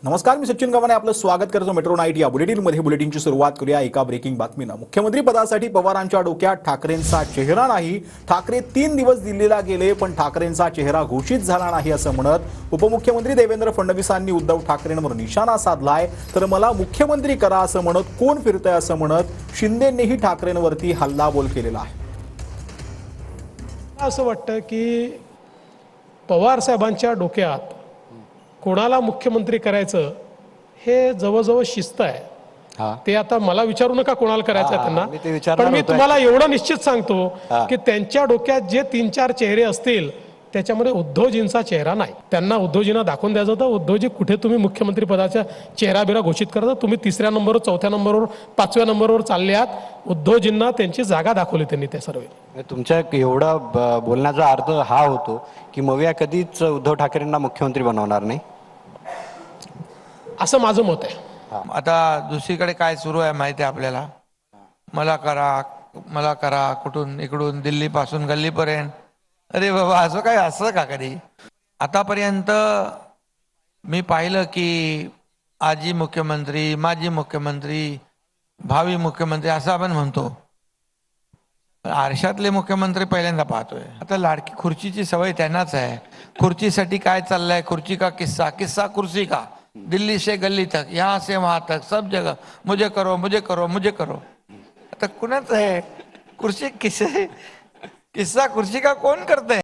नमस्कार, मी सचिन गव्हाणे आपलं स्वागत करतो मेट्रो नाईट या बुलेटिनमध्ये. बुलेटिनची सुरुवात करूया एका ब्रेकिंग बातमीनं. मुख्यमंत्री पदासाठी पवारांच्या डोक्यात ठाकरेंचा चेहरा नाही. ठाकरे 3 दिवस दिल्लीला गेले पण ठाकरेंचा चेहरा घोषित झाला नाही असं म्हणत उपमुख्यमंत्री देवेंद्र फडणवीसांनी उद्धव ठाकरेंवर निशाणा साधलाय. तर मला मुख्यमंत्री करा असं म्हणत कोण फिरतंय असं म्हणत शिंदेंनीही ठाकरेंवरती हल्लाबोल केलेला आहे. असं वाटतं की पवार साहेबांच्या डोक्यात कोणाला मुख्यमंत्री करायचं हे जवळजवळ शिस्त आहे. ते आता मला विचारू नका कोणाला करायचं आहे त्यांना, पण मी तुम्हाला एवढं निश्चित सांगतो की त्यांच्या डोक्यात जे 3-4 चेहरे असतील त्याच्यामध्ये उद्धवजींचा चेहरा नाही. त्यांना उद्धवजींना दाखवून द्यायचं होतं उद्धवजी कुठे तुम्ही मुख्यमंत्री पदाचा चेहरा बिरा घोषित करता, तुम्ही 3ऱ्या नंबरवर 4थ्या नंबरवर 5व्या नंबरवर चालले आहात. उद्धवजींना त्यांची जागा दाखवली त्यांनी त्या सर्व. तुमच्या एवढा बोलण्याचा अर्थ हा होतो की मविया कधीच उद्धव ठाकरेंना मुख्यमंत्री बनवणार नाही असं माझं मत आहे. आता दुसरीकडे काय सुरू आहे माहिती आहे आपल्याला. मला करा कुठून इकडून दिल्लीपासून गल्लीपर्यंत. अरे बाबा, असं काय असं का कधी? आतापर्यंत मी पाहिलं की आजी मुख्यमंत्री, माजी मुख्यमंत्री, भावी मुख्यमंत्री असं आपण म्हणतो. आरशातले मुख्यमंत्री पहिल्यांदा पाहतोय. आता लाडकी खुर्चीची सवय त्यांनाच आहे. खुर्चीसाठी काय चाललंय, खुर्ची का किस्सा, किस्सा कुर्सी का, दिल्ली से गली तक, यहाँ से वहां तक, सब जगह मुझे करो मुझे करो मुझे करो. आता कुणाच आहे कुर्सी, किस्सा कुर्सी का कोण करतंय?